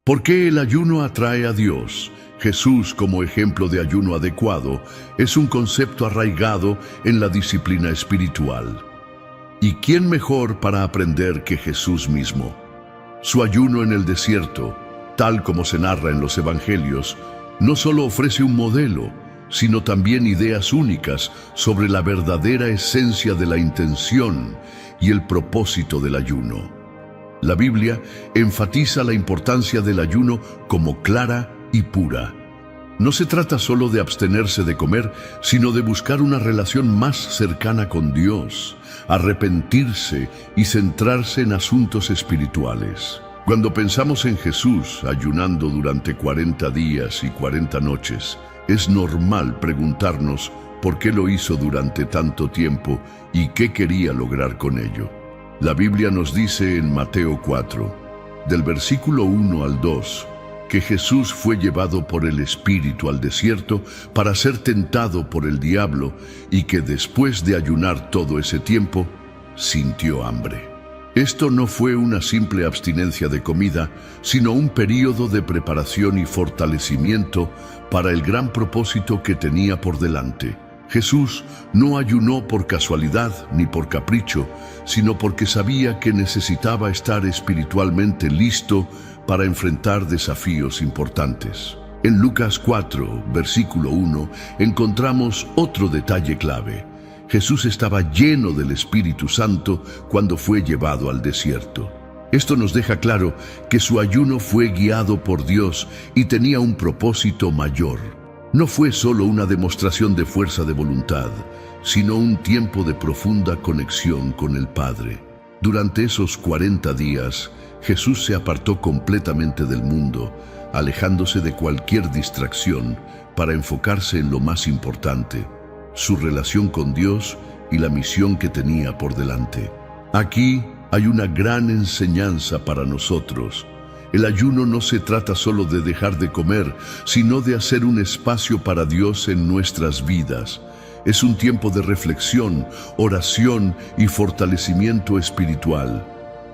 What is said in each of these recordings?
¿Por qué el ayuno atrae a Dios? Jesús, como ejemplo de ayuno adecuado, es un concepto arraigado en la disciplina espiritual. ¿Y quién mejor para aprender que Jesús mismo? Su ayuno en el desierto, tal como se narra en los evangelios, no solo ofrece un modelo, sino también ideas únicas sobre la verdadera esencia de la intención y el propósito del ayuno. La Biblia enfatiza la importancia del ayuno como clara y pura. No se trata solo de abstenerse de comer, sino de buscar una relación más cercana con Dios, arrepentirse y centrarse en asuntos espirituales. Cuando pensamos en Jesús ayunando durante 40 días y 40 noches, es normal preguntarnos por qué lo hizo durante tanto tiempo y qué quería lograr con ello. La Biblia nos dice en Mateo 4, del versículo 1 al 2, que Jesús fue llevado por el Espíritu al desierto para ser tentado por el diablo y que después de ayunar todo ese tiempo, sintió hambre. Esto no fue una simple abstinencia de comida, sino un período de preparación y fortalecimiento para el gran propósito que tenía por delante. Jesús no ayunó por casualidad ni por capricho, sino porque sabía que necesitaba estar espiritualmente listo para enfrentar desafíos importantes. En Lucas 4, versículo 1, encontramos otro detalle clave. Jesús estaba lleno del Espíritu Santo cuando fue llevado al desierto. Esto nos deja claro que su ayuno fue guiado por Dios y tenía un propósito mayor. No fue solo una demostración de fuerza de voluntad, sino un tiempo de profunda conexión con el Padre. Durante esos 40 días, Jesús se apartó completamente del mundo, alejándose de cualquier distracción para enfocarse en lo más importante, su relación con Dios y la misión que tenía por delante. Aquí hay una gran enseñanza para nosotros. El ayuno no se trata solo de dejar de comer, sino de hacer un espacio para Dios en nuestras vidas. Es un tiempo de reflexión, oración y fortalecimiento espiritual.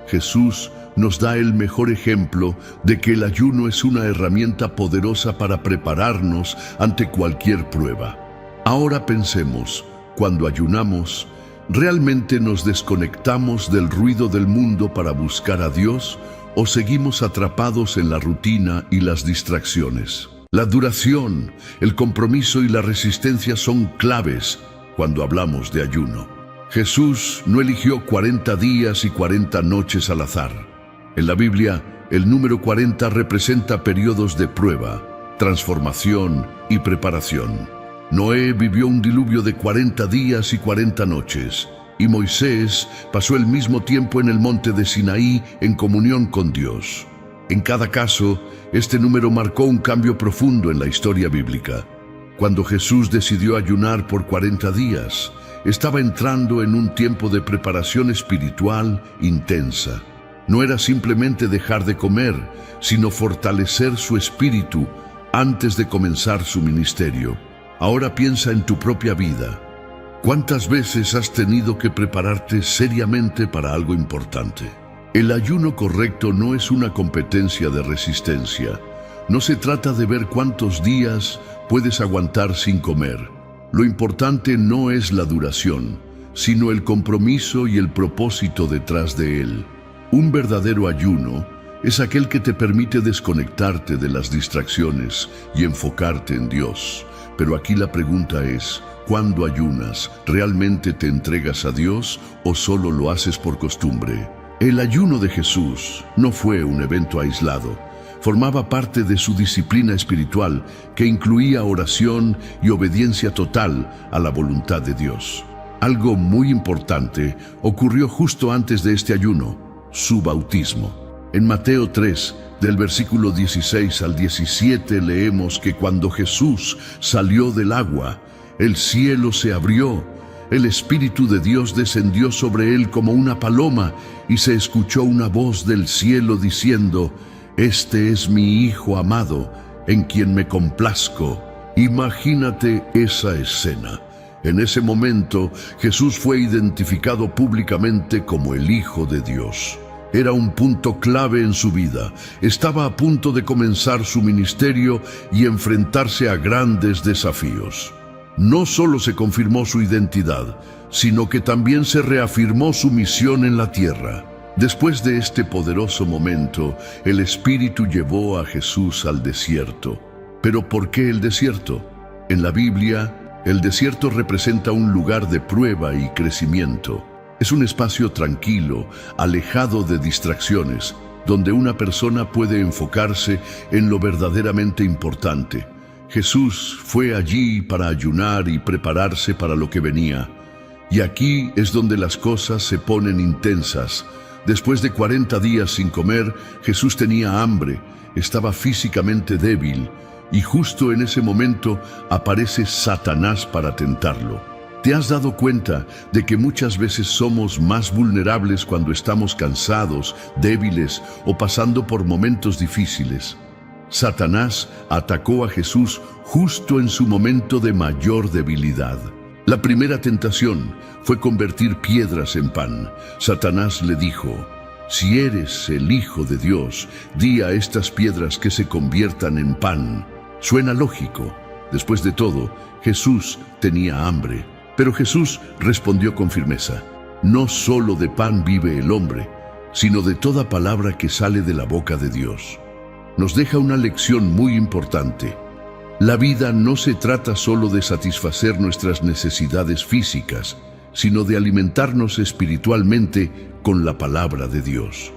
Jesús nos da el mejor ejemplo de que el ayuno es una herramienta poderosa para prepararnos ante cualquier prueba. Ahora pensemos, cuando ayunamos, ¿realmente nos desconectamos del ruido del mundo para buscar a Dios o seguimos atrapados en la rutina y las distracciones? La duración, el compromiso y la resistencia son claves cuando hablamos de ayuno. Jesús no eligió 40 días y 40 noches al azar. En la Biblia, el número 40 representa periodos de prueba, transformación y preparación. Noé vivió un diluvio de 40 días y 40 noches, y Moisés pasó el mismo tiempo en el monte de Sinaí en comunión con Dios. En cada caso, este número marcó un cambio profundo en la historia bíblica. Cuando Jesús decidió ayunar por 40 días, estaba entrando en un tiempo de preparación espiritual intensa. No era simplemente dejar de comer, sino fortalecer su espíritu antes de comenzar su ministerio. Ahora piensa en tu propia vida. ¿Cuántas veces has tenido que prepararte seriamente para algo importante? El ayuno correcto no es una competencia de resistencia. No se trata de ver cuántos días puedes aguantar sin comer. Lo importante no es la duración, sino el compromiso y el propósito detrás de él. Un verdadero ayuno es aquel que te permite desconectarte de las distracciones y enfocarte en Dios. Pero aquí la pregunta es, ¿cuándo ayunas? ¿Realmente te entregas a Dios o solo lo haces por costumbre? El ayuno de Jesús no fue un evento aislado. Formaba parte de su disciplina espiritual que incluía oración y obediencia total a la voluntad de Dios. Algo muy importante ocurrió justo antes de este ayuno, su bautismo. En Mateo 3, del versículo 16 al 17 leemos que cuando Jesús salió del agua, el cielo se abrió, el Espíritu de Dios descendió sobre él como una paloma y se escuchó una voz del cielo diciendo: «Este es mi Hijo amado, en quien me complazco». Imagínate esa escena. En ese momento, Jesús fue identificado públicamente como el Hijo de Dios. Era un punto clave en su vida. Estaba a punto de comenzar su ministerio y enfrentarse a grandes desafíos. No solo se confirmó su identidad, sino que también se reafirmó su misión en la tierra. Después de este poderoso momento, el Espíritu llevó a Jesús al desierto. ¿Pero por qué el desierto? En la Biblia, el desierto representa un lugar de prueba y crecimiento. Es un espacio tranquilo, alejado de distracciones, donde una persona puede enfocarse en lo verdaderamente importante. Jesús fue allí para ayunar y prepararse para lo que venía. Y aquí es donde las cosas se ponen intensas. Después de 40 días sin comer, Jesús tenía hambre, estaba físicamente débil, y justo en ese momento aparece Satanás para tentarlo. ¿Te has dado cuenta de que muchas veces somos más vulnerables cuando estamos cansados, débiles o pasando por momentos difíciles? Satanás atacó a Jesús justo en su momento de mayor debilidad. La primera tentación fue convertir piedras en pan. Satanás le dijo: si eres el Hijo de Dios, di a estas piedras que se conviertan en pan. Suena lógico. Después de todo, Jesús tenía hambre. Pero Jesús respondió con firmeza: no solo de pan vive el hombre, sino de toda palabra que sale de la boca de Dios. Nos deja una lección muy importante. La vida no se trata solo de satisfacer nuestras necesidades físicas, sino de alimentarnos espiritualmente con la palabra de Dios.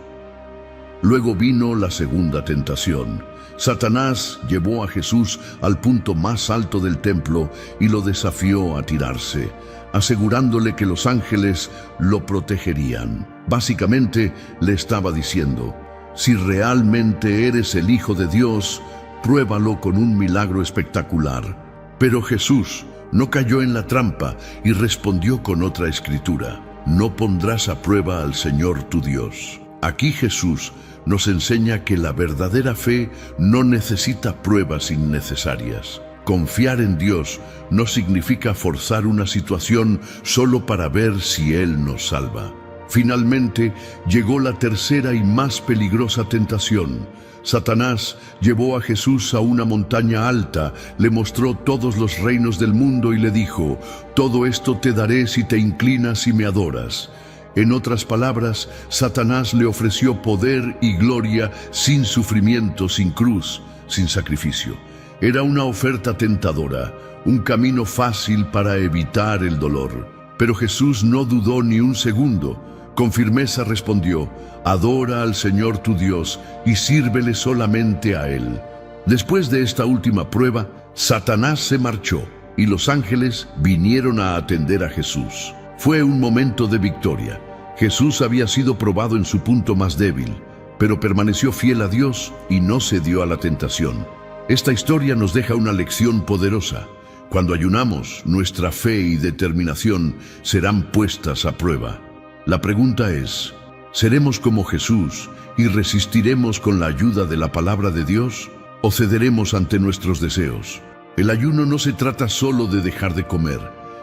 Luego vino la segunda tentación. Satanás llevó a Jesús al punto más alto del templo y lo desafió a tirarse, asegurándole que los ángeles lo protegerían. Básicamente le estaba diciendo: si realmente eres el Hijo de Dios, pruébalo con un milagro espectacular. Pero Jesús no cayó en la trampa y respondió con otra escritura: no pondrás a prueba al Señor tu Dios. Aquí Jesús nos enseña que la verdadera fe no necesita pruebas innecesarias. Confiar en Dios no significa forzar una situación solo para ver si Él nos salva. Finalmente, llegó la tercera y más peligrosa tentación. Satanás llevó a Jesús a una montaña alta, le mostró todos los reinos del mundo y le dijo: todo esto te daré si te inclinas y me adoras. En otras palabras, Satanás le ofreció poder y gloria sin sufrimiento, sin cruz, sin sacrificio. Era una oferta tentadora, un camino fácil para evitar el dolor. Pero Jesús no dudó ni un segundo. Con firmeza respondió: adora al Señor tu Dios y sírvele solamente a Él. Después de esta última prueba, Satanás se marchó y los ángeles vinieron a atender a Jesús. Fue un momento de victoria. Jesús había sido probado en su punto más débil, pero permaneció fiel a Dios y no cedió a la tentación. Esta historia nos deja una lección poderosa. Cuando ayunamos, nuestra fe y determinación serán puestas a prueba. La pregunta es: ¿seremos como Jesús y resistiremos con la ayuda de la palabra de Dios? ¿O cederemos ante nuestros deseos? El ayuno no se trata solo de dejar de comer,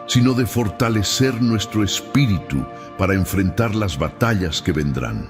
sino de fortalecer nuestro espíritu para enfrentar las batallas que vendrán.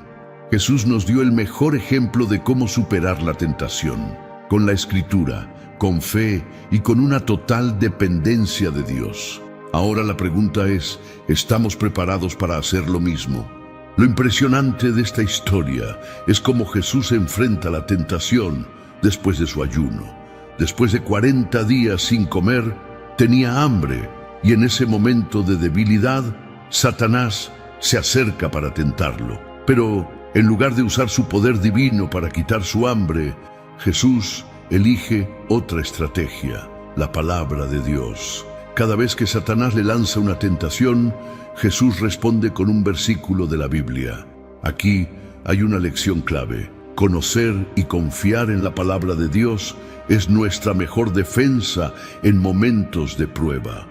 Jesús nos dio el mejor ejemplo de cómo superar la tentación, con la Escritura, con fe y con una total dependencia de Dios. Ahora la pregunta es: ¿estamos preparados para hacer lo mismo? Lo impresionante de esta historia es cómo Jesús enfrenta la tentación después de su ayuno. Después de 40 días sin comer, tenía hambre, y en ese momento de debilidad, Satanás se acerca para tentarlo. Pero en lugar de usar su poder divino para quitar su hambre, Jesús elige otra estrategia: la palabra de Dios. Cada vez que Satanás le lanza una tentación, Jesús responde con un versículo de la Biblia. Aquí hay una lección clave. Conocer y confiar en la palabra de Dios es nuestra mejor defensa en momentos de prueba.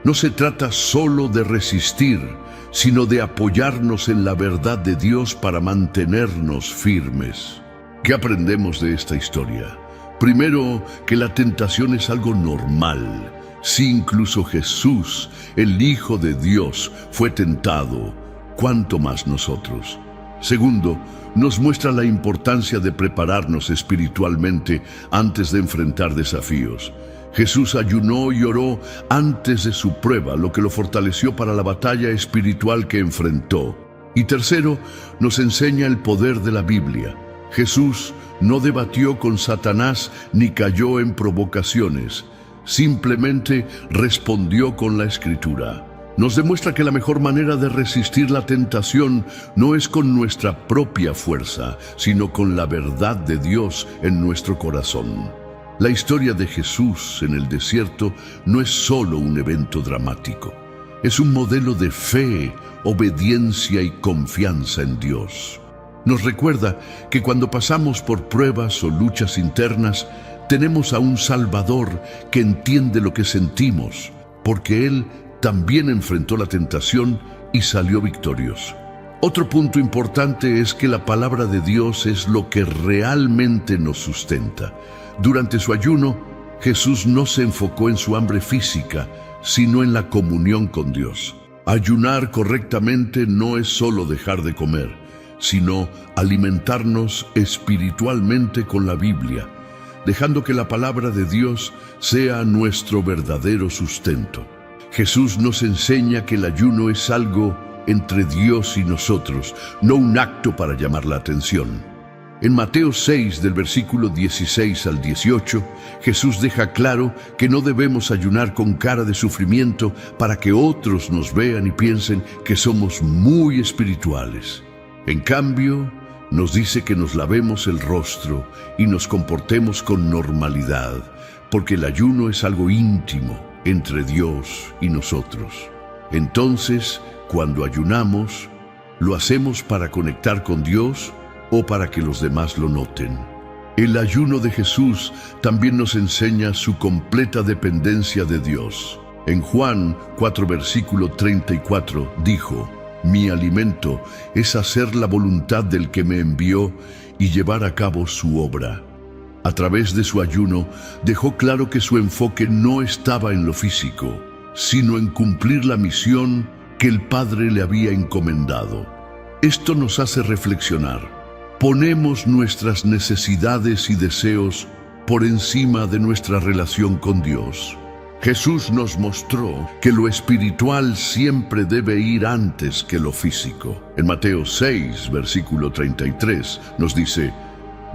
No se trata solo de resistir, sino de apoyarnos en la verdad de Dios para mantenernos firmes. ¿Qué aprendemos de esta historia? Primero, que la tentación es algo normal. Si incluso Jesús, el Hijo de Dios, fue tentado, ¿cuánto más nosotros? Segundo, nos muestra la importancia de prepararnos espiritualmente antes de enfrentar desafíos. Jesús ayunó y oró antes de su prueba, lo que lo fortaleció para la batalla espiritual que enfrentó. Y tercero, nos enseña el poder de la Biblia. Jesús no debatió con Satanás ni cayó en provocaciones. Simplemente respondió con la Escritura. Nos demuestra que la mejor manera de resistir la tentación no es con nuestra propia fuerza, sino con la verdad de Dios en nuestro corazón. La historia de Jesús en el desierto no es solo un evento dramático. Es un modelo de fe, obediencia y confianza en Dios. Nos recuerda que cuando pasamos por pruebas o luchas internas, tenemos a un Salvador que entiende lo que sentimos, porque Él también enfrentó la tentación y salió victorioso. Otro punto importante es que la palabra de Dios es lo que realmente nos sustenta. Durante su ayuno, Jesús no se enfocó en su hambre física, sino en la comunión con Dios. Ayunar correctamente no es solo dejar de comer, sino alimentarnos espiritualmente con la Biblia, dejando que la palabra de Dios sea nuestro verdadero sustento. Jesús nos enseña que el ayuno es algo entre Dios y nosotros, no un acto para llamar la atención. En Mateo 6, del versículo 16 al 18, Jesús deja claro que no debemos ayunar con cara de sufrimiento para que otros nos vean y piensen que somos muy espirituales. En cambio, nos dice que nos lavemos el rostro y nos comportemos con normalidad, porque el ayuno es algo íntimo entre Dios y nosotros. Entonces, cuando ayunamos, ¿lo hacemos para conectar con Dios o para que los demás lo noten? El ayuno de Jesús también nos enseña su completa dependencia de Dios. En Juan 4, versículo 34, dijo: «Mi alimento es hacer la voluntad del que me envió y llevar a cabo su obra». A través de su ayuno, dejó claro que su enfoque no estaba en lo físico, sino en cumplir la misión que el Padre le había encomendado. Esto nos hace reflexionar. ¿Ponemos nuestras necesidades y deseos por encima de nuestra relación con Dios? Jesús nos mostró que lo espiritual siempre debe ir antes que lo físico. En Mateo 6, versículo 33, nos dice: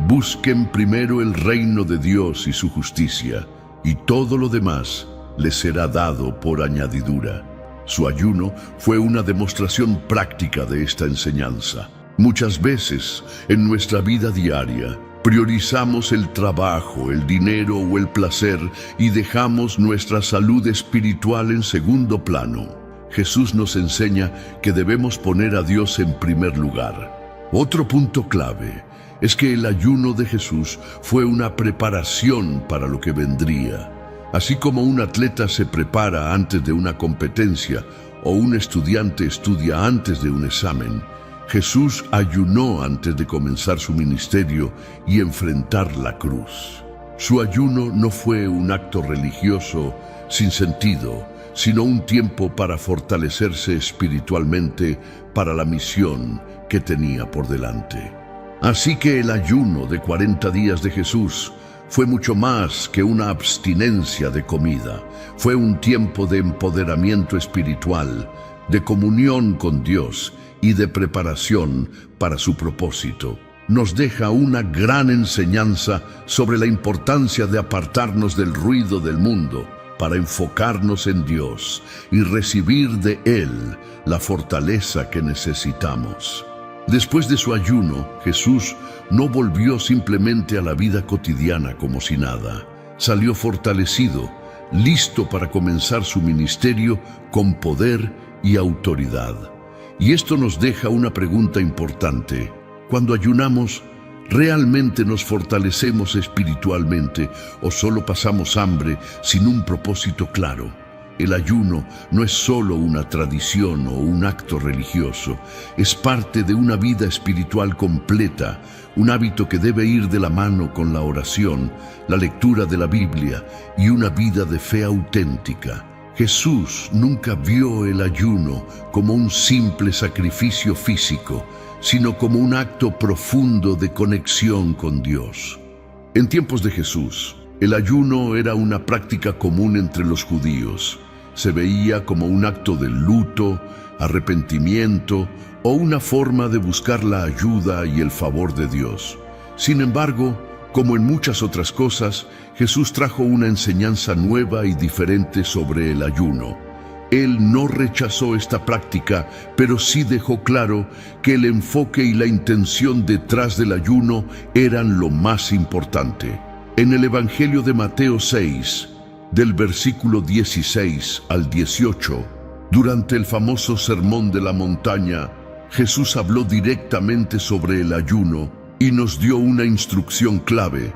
«Busquen primero el reino de Dios y su justicia, y todo lo demás les será dado por añadidura». Su ayuno fue una demostración práctica de esta enseñanza. Muchas veces, en nuestra vida diaria, priorizamos el trabajo, el dinero o el placer y dejamos nuestra salud espiritual en segundo plano. Jesús nos enseña que debemos poner a Dios en primer lugar. Otro punto clave es que el ayuno de Jesús fue una preparación para lo que vendría. Así como un atleta se prepara antes de una competencia o un estudiante estudia antes de un examen, Jesús ayunó antes de comenzar su ministerio y enfrentar la cruz. Su ayuno no fue un acto religioso sin sentido, sino un tiempo para fortalecerse espiritualmente para la misión que tenía por delante. Así que el ayuno de 40 días de Jesús fue mucho más que una abstinencia de comida. Fue un tiempo de empoderamiento espiritual, de comunión con Dios y de preparación para su propósito. Nos deja una gran enseñanza sobre la importancia de apartarnos del ruido del mundo para enfocarnos en Dios y recibir de Él la fortaleza que necesitamos. Después de su ayuno, Jesús no volvió simplemente a la vida cotidiana como si nada. Salió fortalecido, listo para comenzar su ministerio con poder y autoridad. Y esto nos deja una pregunta importante. Cuando ayunamos, ¿realmente nos fortalecemos espiritualmente o solo pasamos hambre sin un propósito claro? El ayuno no es solo una tradición o un acto religioso, es parte de una vida espiritual completa, un hábito que debe ir de la mano con la oración, la lectura de la Biblia y una vida de fe auténtica. Jesús nunca vio el ayuno como un simple sacrificio físico, sino como un acto profundo de conexión con Dios. En tiempos de Jesús, el ayuno era una práctica común entre los judíos. Se veía como un acto de luto, arrepentimiento o una forma de buscar la ayuda y el favor de Dios. Sin embargo, como en muchas otras cosas, Jesús trajo una enseñanza nueva y diferente sobre el ayuno. Él no rechazó esta práctica, pero sí dejó claro que el enfoque y la intención detrás del ayuno eran lo más importante. En el Evangelio de Mateo 6, del versículo 16 al 18, durante el famoso Sermón de la Montaña, Jesús habló directamente sobre el ayuno y nos dio una instrucción clave.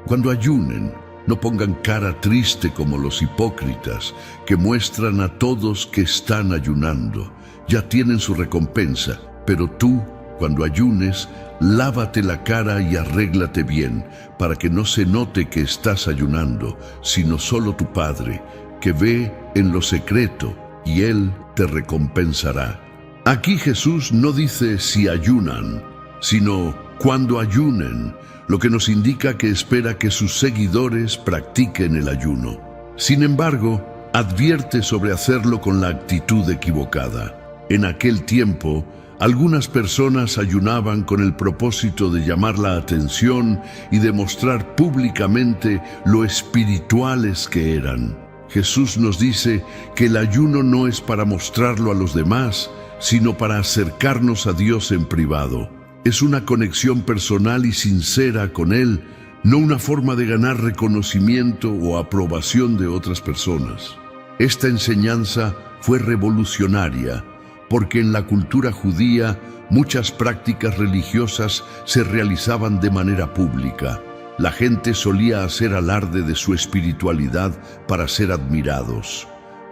Cuando ayunen, no pongan cara triste como los hipócritas, que muestran a todos que están ayunando. Ya tienen su recompensa, pero tú, cuando ayunes, lávate la cara y arréglate bien, para que no se note que estás ayunando, sino solo tu Padre, que ve en lo secreto, y Él te recompensará. Aquí Jesús no dice si ayunan, sino cuando ayunen, lo que nos indica que espera que sus seguidores practiquen el ayuno. Sin embargo, advierte sobre hacerlo con la actitud equivocada. En aquel tiempo, algunas personas ayunaban con el propósito de llamar la atención y demostrar públicamente lo espirituales que eran. Jesús nos dice que el ayuno no es para mostrarlo a los demás, sino para acercarnos a Dios en privado. Es una conexión personal y sincera con Él, no una forma de ganar reconocimiento o aprobación de otras personas. Esta enseñanza fue revolucionaria, porque en la cultura judía muchas prácticas religiosas se realizaban de manera pública. La gente solía hacer alarde de su espiritualidad para ser admirados.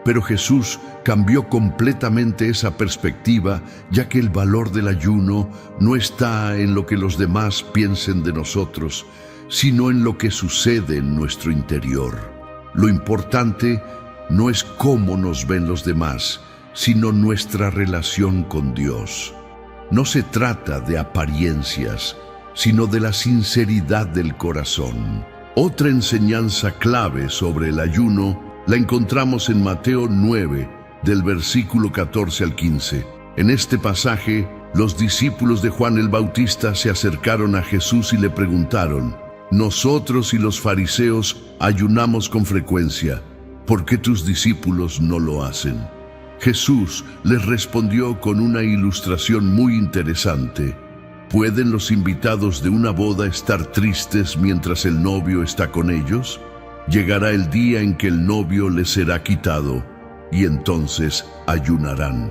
Pero Jesús cambió completamente esa perspectiva, ya que el valor del ayuno no está en lo que los demás piensen de nosotros, sino en lo que sucede en nuestro interior. Lo importante no es cómo nos ven los demás, sino nuestra relación con Dios. No se trata de apariencias, sino de la sinceridad del corazón. Otra enseñanza clave sobre el ayuno la encontramos en Mateo 9, del versículo 14 al 15. En este pasaje, los discípulos de Juan el Bautista se acercaron a Jesús y le preguntaron: «Nosotros y los fariseos ayunamos con frecuencia, ¿por qué tus discípulos no lo hacen?». Jesús les respondió con una ilustración muy interesante. ¿Pueden los invitados de una boda estar tristes mientras el novio está con ellos? Llegará el día en que el novio les será quitado, y entonces ayunarán.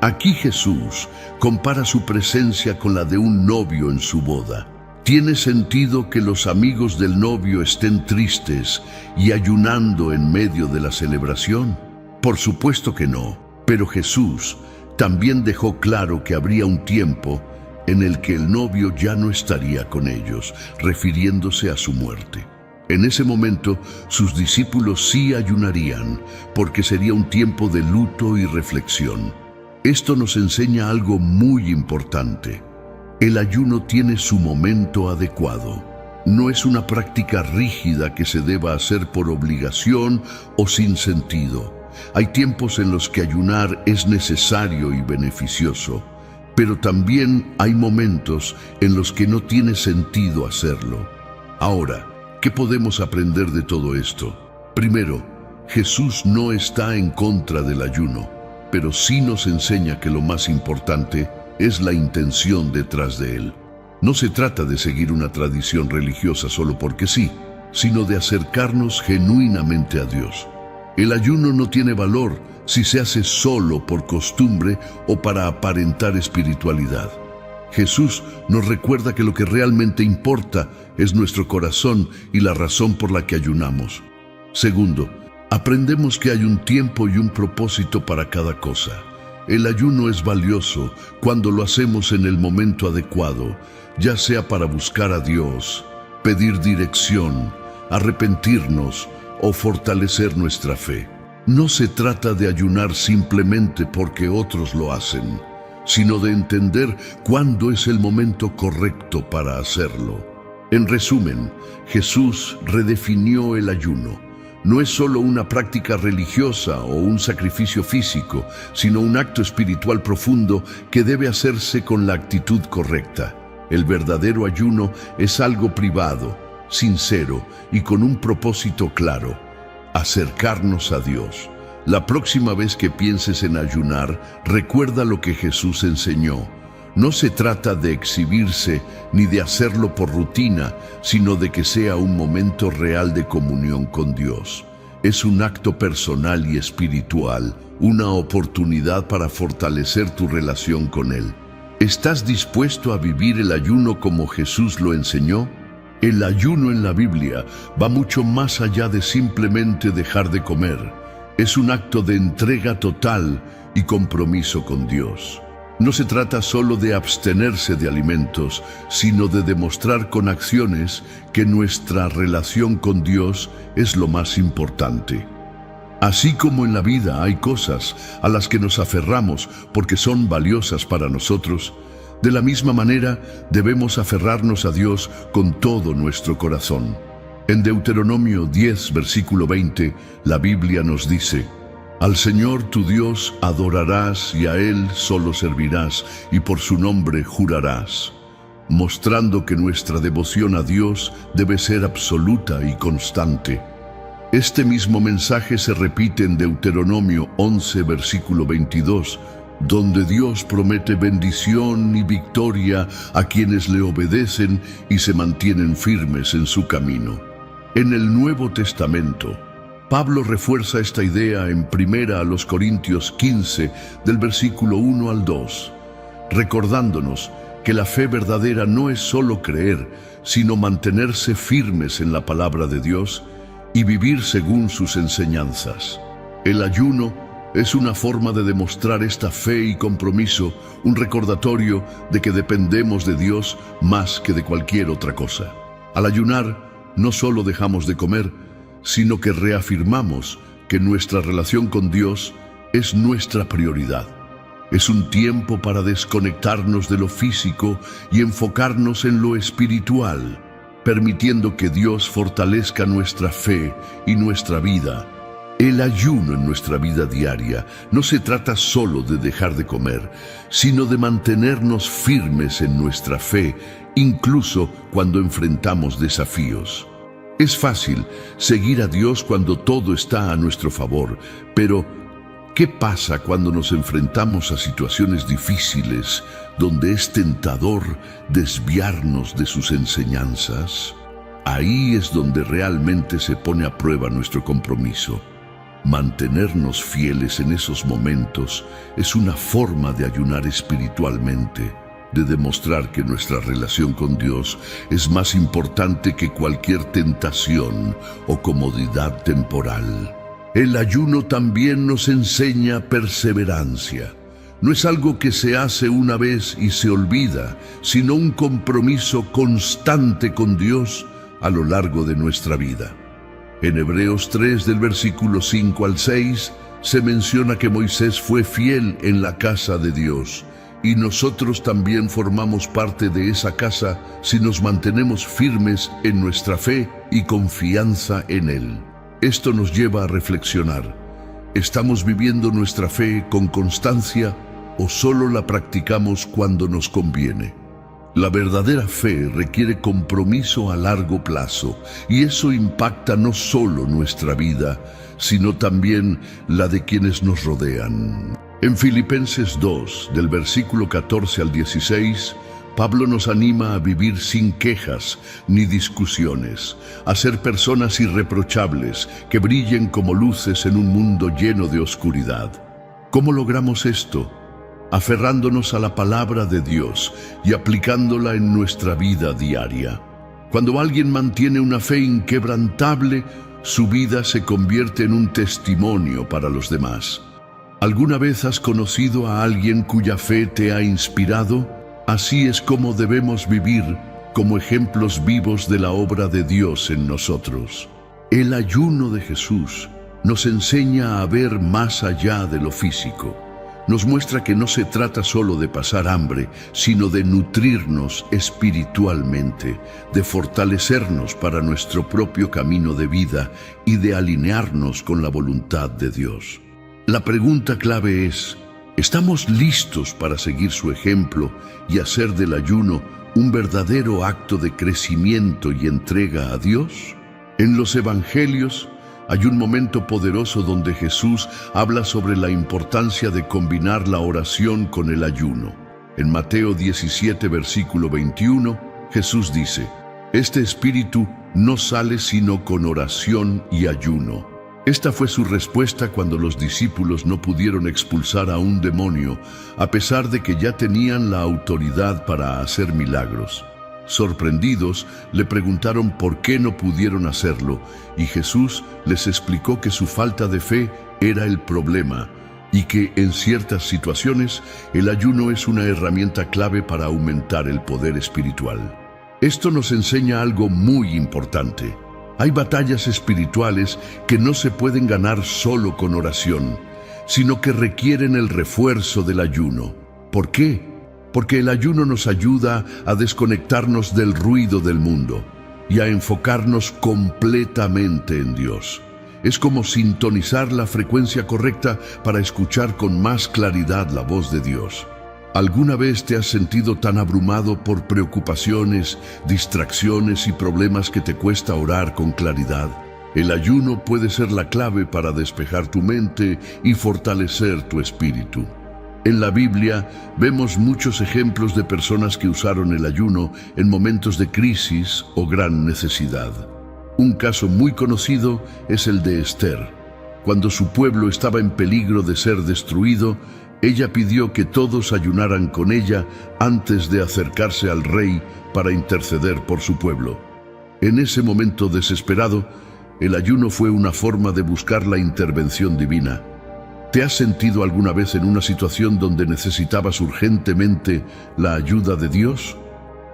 Aquí Jesús compara su presencia con la de un novio en su boda. ¿Tiene sentido que los amigos del novio estén tristes y ayunando en medio de la celebración? Por supuesto que no, pero Jesús también dejó claro que habría un tiempo en el que el novio ya no estaría con ellos, refiriéndose a su muerte. En ese momento, sus discípulos sí ayunarían, porque sería un tiempo de luto y reflexión. Esto nos enseña algo muy importante. El ayuno tiene su momento adecuado. No es una práctica rígida que se deba hacer por obligación o sin sentido. Hay tiempos en los que ayunar es necesario y beneficioso, pero también hay momentos en los que no tiene sentido hacerlo. Ahora, ¿qué podemos aprender de todo esto? Primero, Jesús no está en contra del ayuno, pero sí nos enseña que lo más importante es la intención detrás de él. No se trata de seguir una tradición religiosa solo porque sí, sino de acercarnos genuinamente a Dios. El ayuno no tiene valor si se hace solo por costumbre o para aparentar espiritualidad. Jesús nos recuerda que lo que realmente importa es nuestro corazón y la razón por la que ayunamos. Segundo, aprendemos que hay un tiempo y un propósito para cada cosa. El ayuno es valioso cuando lo hacemos en el momento adecuado, ya sea para buscar a Dios, pedir dirección, arrepentirnos o fortalecer nuestra fe. No se trata de ayunar simplemente porque otros lo hacen. sino de entender cuándo es el momento correcto para hacerlo. En resumen, Jesús redefinió el ayuno. No es solo una práctica religiosa o un sacrificio físico, sino un acto espiritual profundo que debe hacerse con la actitud correcta. El verdadero ayuno es algo privado, sincero y con un propósito claro: acercarnos a Dios. La próxima vez que pienses en ayunar, recuerda lo que Jesús enseñó. No se trata de exhibirse ni de hacerlo por rutina, sino de que sea un momento real de comunión con Dios. Es un acto personal y espiritual, una oportunidad para fortalecer tu relación con Él. ¿Estás dispuesto a vivir el ayuno como Jesús lo enseñó? El ayuno en la Biblia va mucho más allá de simplemente dejar de comer. Es un acto de entrega total y compromiso con Dios. No se trata solo de abstenerse de alimentos, sino de demostrar con acciones que nuestra relación con Dios es lo más importante. Así como en la vida hay cosas a las que nos aferramos porque son valiosas para nosotros, de la misma manera debemos aferrarnos a Dios con todo nuestro corazón. En Deuteronomio 10, versículo 20, la Biblia nos dice: «Al Señor tu Dios adorarás y a Él solo servirás, y por su nombre jurarás», mostrando que nuestra devoción a Dios debe ser absoluta y constante. Este mismo mensaje se repite en Deuteronomio 11, versículo 22, donde Dios promete bendición y victoria a quienes le obedecen y se mantienen firmes en su camino. En el Nuevo Testamento, Pablo refuerza esta idea en 1 Corintios 15, del versículo 1 al 2, recordándonos que la fe verdadera no es solo creer, sino mantenerse firmes en la palabra de Dios y vivir según sus enseñanzas. El ayuno es una forma de demostrar esta fe y compromiso, un recordatorio de que dependemos de Dios más que de cualquier otra cosa. Al ayunar, no solo dejamos de comer, sino que reafirmamos que nuestra relación con Dios es nuestra prioridad. Es un tiempo para desconectarnos de lo físico y enfocarnos en lo espiritual, permitiendo que Dios fortalezca nuestra fe y nuestra vida. El ayuno en nuestra vida diaria no se trata solo de dejar de comer, sino de mantenernos firmes en nuestra fe, incluso cuando enfrentamos desafíos. Es fácil seguir a Dios cuando todo está a nuestro favor, pero ¿qué pasa cuando nos enfrentamos a situaciones difíciles donde es tentador desviarnos de sus enseñanzas? Ahí es donde realmente se pone a prueba nuestro compromiso. Mantenernos fieles en esos momentos es una forma de ayunar espiritualmente, de demostrar que nuestra relación con Dios es más importante que cualquier tentación o comodidad temporal. El ayuno también nos enseña perseverancia. No es algo que se hace una vez y se olvida, sino un compromiso constante con Dios a lo largo de nuestra vida. En Hebreos 3, del versículo 5 al 6, se menciona que Moisés fue fiel en la casa de Dios, y nosotros también formamos parte de esa casa si nos mantenemos firmes en nuestra fe y confianza en Él. Esto nos lleva a reflexionar: ¿estamos viviendo nuestra fe con constancia o solo la practicamos cuando nos conviene? La verdadera fe requiere compromiso a largo plazo, y eso impacta no solo nuestra vida, sino también la de quienes nos rodean. En Filipenses 2, del versículo 14 al 16, Pablo nos anima a vivir sin quejas ni discusiones, a ser personas irreprochables que brillen como luces en un mundo lleno de oscuridad. ¿Cómo logramos esto? Aferrándonos a la palabra de Dios y aplicándola en nuestra vida diaria. Cuando alguien mantiene una fe inquebrantable, su vida se convierte en un testimonio para los demás. ¿Alguna vez has conocido a alguien cuya fe te ha inspirado? Así es como debemos vivir, como ejemplos vivos de la obra de Dios en nosotros. El ayuno de Jesús nos enseña a ver más allá de lo físico. nos muestra que no se trata solo de pasar hambre, sino de nutrirnos espiritualmente, de fortalecernos para nuestro propio camino de vida y de alinearnos con la voluntad de Dios. La pregunta clave es, ¿estamos listos para seguir su ejemplo y hacer del ayuno un verdadero acto de crecimiento y entrega a Dios? En los Evangelios hay un momento poderoso donde Jesús habla sobre la importancia de combinar la oración con el ayuno. En Mateo 17, versículo 21, Jesús dice, «Este espíritu no sale sino con oración y ayuno». Esta fue su respuesta cuando los discípulos no pudieron expulsar a un demonio, a pesar de que ya tenían la autoridad para hacer milagros. Sorprendidos, le preguntaron por qué no pudieron hacerlo, y Jesús les explicó que su falta de fe era el problema, y que en ciertas situaciones el ayuno es una herramienta clave para aumentar el poder espiritual. Esto nos enseña algo muy importante. Hay batallas espirituales que no se pueden ganar solo con oración, sino que requieren el refuerzo del ayuno. ¿Por qué? Porque el ayuno nos ayuda a desconectarnos del ruido del mundo y a enfocarnos completamente en Dios. Es como sintonizar la frecuencia correcta para escuchar con más claridad la voz de Dios. ¿Alguna vez te has sentido tan abrumado por preocupaciones, distracciones y problemas que te cuesta orar con claridad? El ayuno puede ser la clave para despejar tu mente y fortalecer tu espíritu. En la Biblia vemos muchos ejemplos de personas que usaron el ayuno en momentos de crisis o gran necesidad. Un caso muy conocido es el de Esther. Cuando su pueblo estaba en peligro de ser destruido, ella pidió que todos ayunaran con ella antes de acercarse al rey para interceder por su pueblo. En ese momento desesperado, el ayuno fue una forma de buscar la intervención divina. ¿Te has sentido alguna vez en una situación donde necesitabas urgentemente la ayuda de Dios?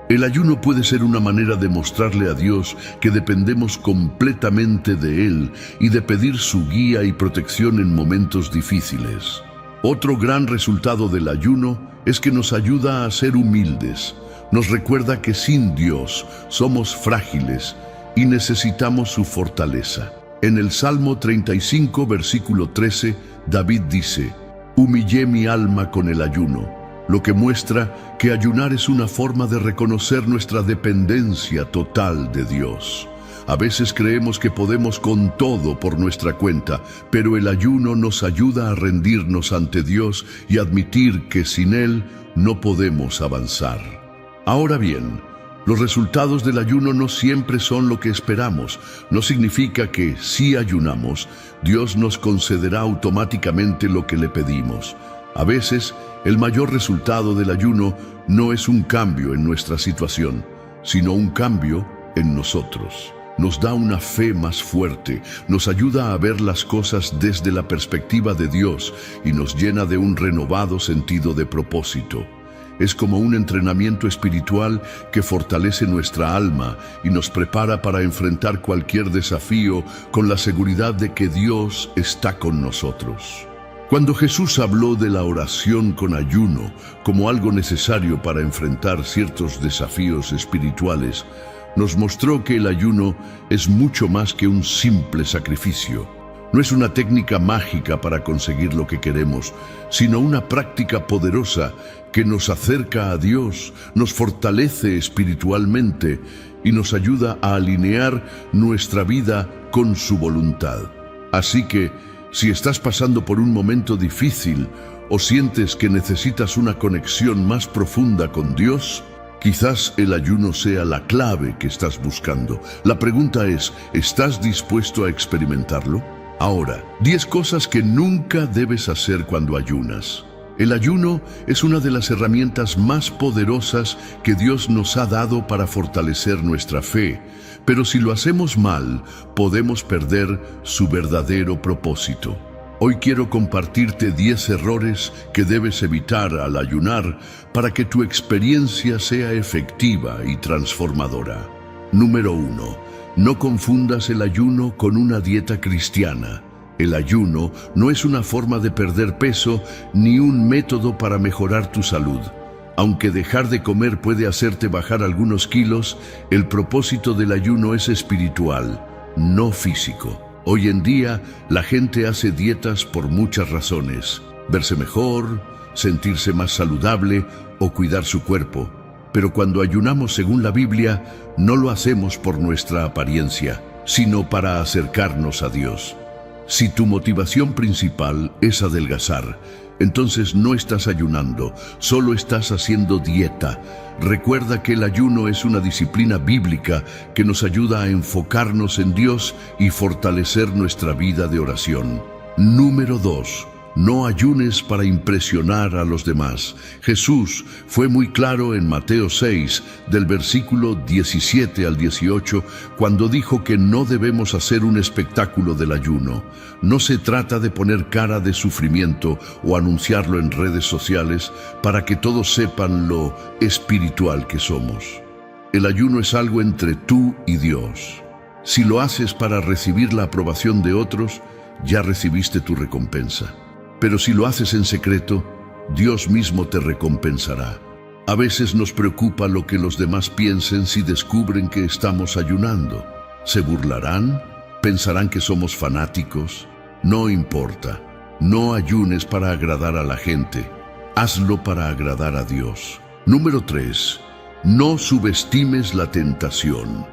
El ayuno puede ser una manera de mostrarle a Dios que dependemos completamente de Él y de pedir su guía y protección en momentos difíciles. Otro gran resultado del ayuno es que nos ayuda a ser humildes. Nos recuerda que sin Dios somos frágiles y necesitamos su fortaleza. En el Salmo 35, versículo 13, David dice, «Humillé mi alma con el ayuno», lo que muestra que ayunar es una forma de reconocer nuestra dependencia total de Dios. A veces creemos que podemos con todo por nuestra cuenta, pero el ayuno nos ayuda a rendirnos ante Dios y admitir que sin Él no podemos avanzar. Ahora bien, los resultados del ayuno no siempre son lo que esperamos. No significa que, si ayunamos, Dios nos concederá automáticamente lo que le pedimos. A veces, el mayor resultado del ayuno no es un cambio en nuestra situación, sino un cambio en nosotros. Nos da una fe más fuerte, nos ayuda a ver las cosas desde la perspectiva de Dios y nos llena de un renovado sentido de propósito. Es como un entrenamiento espiritual que fortalece nuestra alma y nos prepara para enfrentar cualquier desafío con la seguridad de que Dios está con nosotros. Cuando Jesús habló de la oración con ayuno como algo necesario para enfrentar ciertos desafíos espirituales, nos mostró que el ayuno es mucho más que un simple sacrificio. No es una técnica mágica para conseguir lo que queremos, sino una práctica poderosa que nos acerca a Dios, nos fortalece espiritualmente y nos ayuda a alinear nuestra vida con su voluntad. Así que, si estás pasando por un momento difícil o sientes que necesitas una conexión más profunda con Dios, quizás el ayuno sea la clave que estás buscando. La pregunta es, ¿estás dispuesto a experimentarlo? Ahora, 10 cosas que nunca debes hacer cuando ayunas. El ayuno es una de las herramientas más poderosas que Dios nos ha dado para fortalecer nuestra fe, pero si lo hacemos mal, podemos perder su verdadero propósito. Hoy quiero compartirte 10 errores que debes evitar al ayunar para que tu experiencia sea efectiva y transformadora. Número 1. No confundas el ayuno con una dieta cristiana. El ayuno no es una forma de perder peso ni un método para mejorar tu salud. Aunque dejar de comer puede hacerte bajar algunos kilos, el propósito del ayuno es espiritual, no físico. Hoy en día, la gente hace dietas por muchas razones: verse mejor, sentirse más saludable o cuidar su cuerpo. Pero cuando ayunamos según la Biblia, no lo hacemos por nuestra apariencia, sino para acercarnos a Dios. Si tu motivación principal es adelgazar, entonces no estás ayunando, solo estás haciendo dieta. Recuerda que el ayuno es una disciplina bíblica que nos ayuda a enfocarnos en Dios y fortalecer nuestra vida de oración. Número 2. No ayunes para impresionar a los demás. Jesús fue muy claro en Mateo 6, del versículo 17 al 18, cuando dijo que no debemos hacer un espectáculo del ayuno. No se trata de poner cara de sufrimiento o anunciarlo en redes sociales para que todos sepan lo espiritual que somos. El ayuno es algo entre tú y Dios. Si lo haces para recibir la aprobación de otros, ya recibiste tu recompensa. Pero si lo haces en secreto, Dios mismo te recompensará. A veces nos preocupa lo que los demás piensen si descubren que estamos ayunando. ¿Se burlarán? ¿Pensarán que somos fanáticos? No importa. No ayunes para agradar a la gente. Hazlo para agradar a Dios. Número 3. No subestimes la tentación.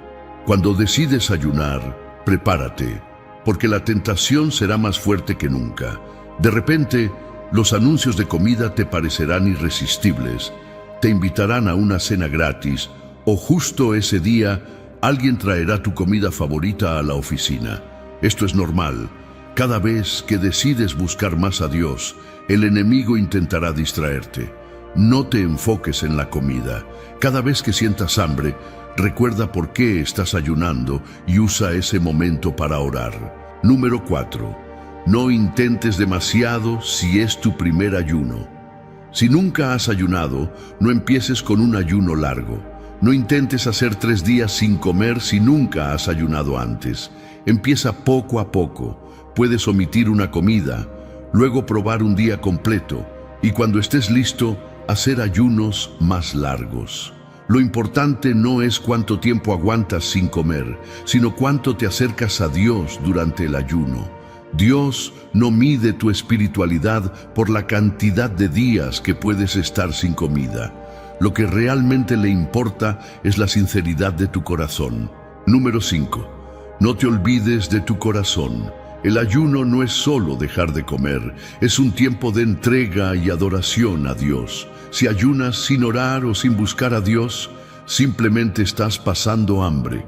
Cuando decides ayunar, prepárate, porque la tentación será más fuerte que nunca. De repente, los anuncios de comida te parecerán irresistibles, te invitarán a una cena gratis, o justo ese día alguien traerá tu comida favorita a la oficina. Esto es normal. Cada vez que decides buscar más a Dios, el enemigo intentará distraerte. No te enfoques en la comida. Cada vez que sientas hambre, recuerda por qué estás ayunando y usa ese momento para orar. Número 4. No intentes demasiado si es tu primer ayuno. Si nunca has ayunado, no empieces con un ayuno largo. No intentes hacer 3 días sin comer si nunca has ayunado antes. Empieza poco a poco. Puedes omitir una comida, luego probar un día completo y cuando estés listo, hacer ayunos más largos. Lo importante no es cuánto tiempo aguantas sin comer, sino cuánto te acercas a Dios durante el ayuno. Dios no mide tu espiritualidad por la cantidad de días que puedes estar sin comida. Lo que realmente le importa es la sinceridad de tu corazón. Número 5. No te olvides de tu corazón. El ayuno no es solo dejar de comer, es un tiempo de entrega y adoración a Dios. Si ayunas sin orar o sin buscar a Dios, simplemente estás pasando hambre.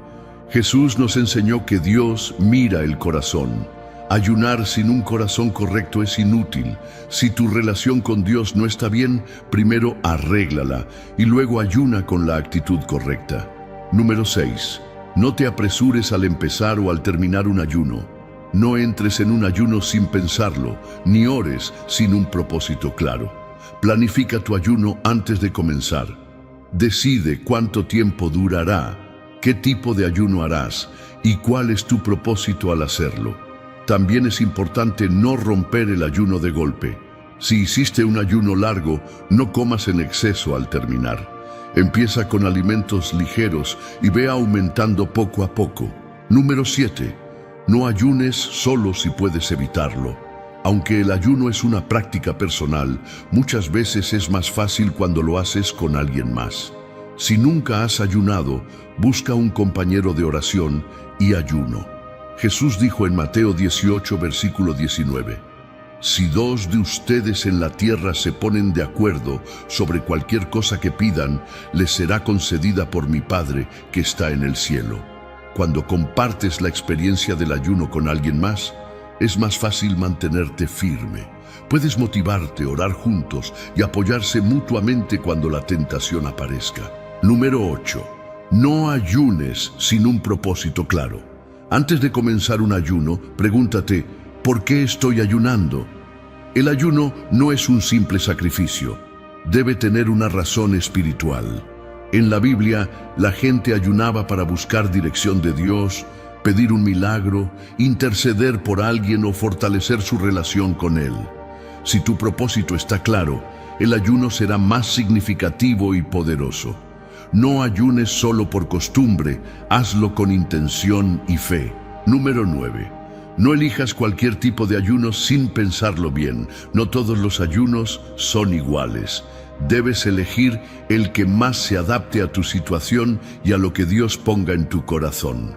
Jesús nos enseñó que Dios mira el corazón. Ayunar sin un corazón correcto es inútil. Si tu relación con Dios no está bien, primero arréglala y luego ayuna con la actitud correcta. Número 6. No te apresures al empezar o al terminar un ayuno. No entres en un ayuno sin pensarlo, ni ores sin un propósito claro. Planifica tu ayuno antes de comenzar. Decide cuánto tiempo durará, qué tipo de ayuno harás y cuál es tu propósito al hacerlo. También es importante no romper el ayuno de golpe. Si hiciste un ayuno largo, no comas en exceso al terminar. Empieza con alimentos ligeros y ve aumentando poco a poco. Número 7. No ayunes solo si puedes evitarlo. Aunque el ayuno es una práctica personal, muchas veces es más fácil cuando lo haces con alguien más. Si nunca has ayunado, busca un compañero de oración y ayuno. Jesús dijo en Mateo 18, versículo 19, si 2 de ustedes en la tierra se ponen de acuerdo sobre cualquier cosa que pidan, les será concedida por mi Padre que está en el cielo. Cuando compartes la experiencia del ayuno con alguien más, es más fácil mantenerte firme. Puedes motivarte, orar juntos y apoyarse mutuamente cuando la tentación aparezca. Número 8. No ayunes sin un propósito claro. Antes de comenzar un ayuno, pregúntate, ¿por qué estoy ayunando? El ayuno no es un simple sacrificio. Debe tener una razón espiritual. En la Biblia, la gente ayunaba para buscar dirección de Dios, pedir un milagro, interceder por alguien o fortalecer su relación con Él. Si tu propósito está claro, el ayuno será más significativo y poderoso. No ayunes solo por costumbre, hazlo con intención y fe. Número 9. No elijas cualquier tipo de ayuno sin pensarlo bien. No todos los ayunos son iguales. Debes elegir el que más se adapte a tu situación y a lo que Dios ponga en tu corazón.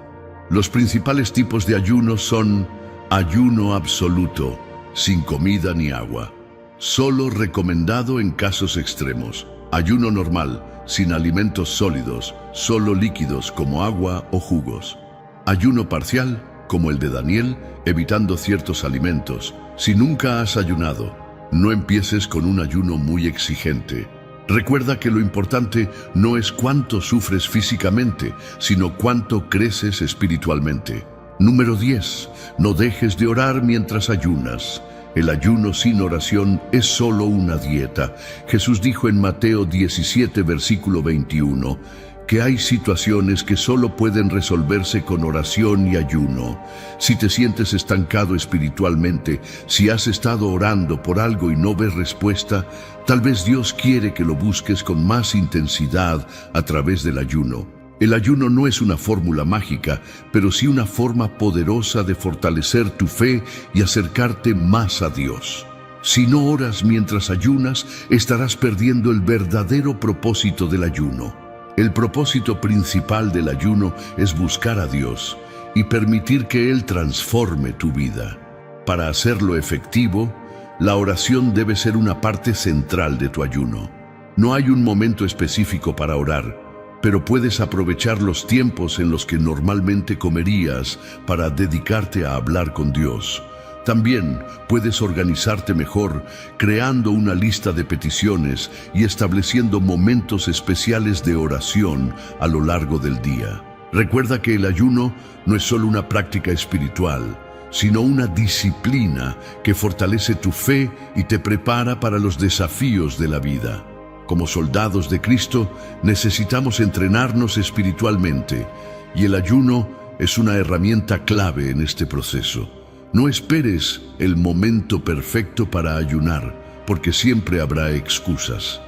Los principales tipos de ayuno son ayuno absoluto, sin comida ni agua. Solo recomendado en casos extremos. Ayuno normal, sin alimentos sólidos, solo líquidos como agua o jugos. Ayuno parcial, como el de Daniel, evitando ciertos alimentos. Si nunca has ayunado, no empieces con un ayuno muy exigente. Recuerda que lo importante no es cuánto sufres físicamente, sino cuánto creces espiritualmente. Número 10. No dejes de orar mientras ayunas. El ayuno sin oración es solo una dieta. Jesús dijo en Mateo 17, versículo 21, que hay situaciones que solo pueden resolverse con oración y ayuno. Si te sientes estancado espiritualmente, si has estado orando por algo y no ves respuesta, tal vez Dios quiere que lo busques con más intensidad a través del ayuno. El ayuno no es una fórmula mágica, pero sí una forma poderosa de fortalecer tu fe y acercarte más a Dios. Si no oras mientras ayunas, estarás perdiendo el verdadero propósito del ayuno. El propósito principal del ayuno es buscar a Dios y permitir que Él transforme tu vida. Para hacerlo efectivo, la oración debe ser una parte central de tu ayuno. No hay un momento específico para orar, pero puedes aprovechar los tiempos en los que normalmente comerías para dedicarte a hablar con Dios. También puedes organizarte mejor creando una lista de peticiones y estableciendo momentos especiales de oración a lo largo del día. Recuerda que el ayuno no es solo una práctica espiritual, sino una disciplina que fortalece tu fe y te prepara para los desafíos de la vida. Como soldados de Cristo, necesitamos entrenarnos espiritualmente, y el ayuno es una herramienta clave en este proceso. No esperes el momento perfecto para ayunar, porque siempre habrá excusas.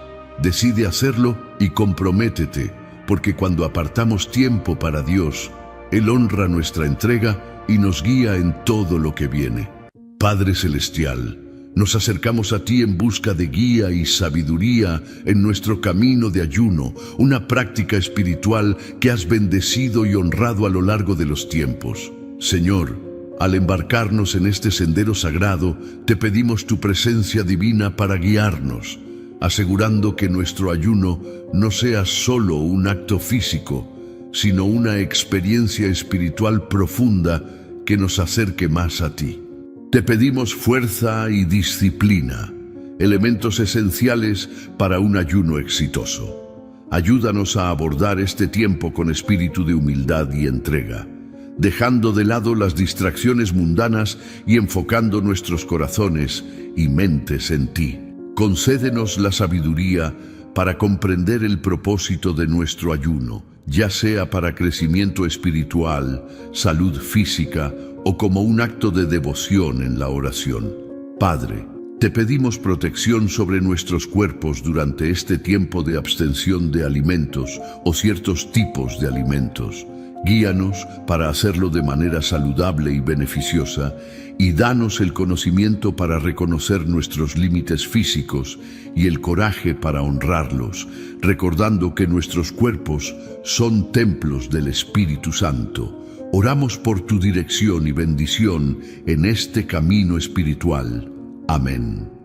Decide hacerlo y comprométete, porque cuando apartamos tiempo para Dios, Él honra nuestra entrega y nos guía en todo lo que viene. Padre Celestial, nos acercamos a ti en busca de guía y sabiduría en nuestro camino de ayuno, una práctica espiritual que has bendecido y honrado a lo largo de los tiempos. Señor, al embarcarnos en este sendero sagrado, te pedimos tu presencia divina para guiarnos, asegurando que nuestro ayuno no sea solo un acto físico, sino una experiencia espiritual profunda que nos acerque más a ti. Te pedimos fuerza y disciplina, elementos esenciales para un ayuno exitoso. Ayúdanos a abordar este tiempo con espíritu de humildad y entrega, dejando de lado las distracciones mundanas y enfocando nuestros corazones y mentes en ti. Concédenos la sabiduría para comprender el propósito de nuestro ayuno, ya sea para crecimiento espiritual, salud física o como un acto de devoción en la oración. Padre, te pedimos protección sobre nuestros cuerpos durante este tiempo de abstención de alimentos o ciertos tipos de alimentos. Guíanos para hacerlo de manera saludable y beneficiosa, y danos el conocimiento para reconocer nuestros límites físicos y el coraje para honrarlos, recordando que nuestros cuerpos son templos del Espíritu Santo. Oramos por tu dirección y bendición en este camino espiritual. Amén.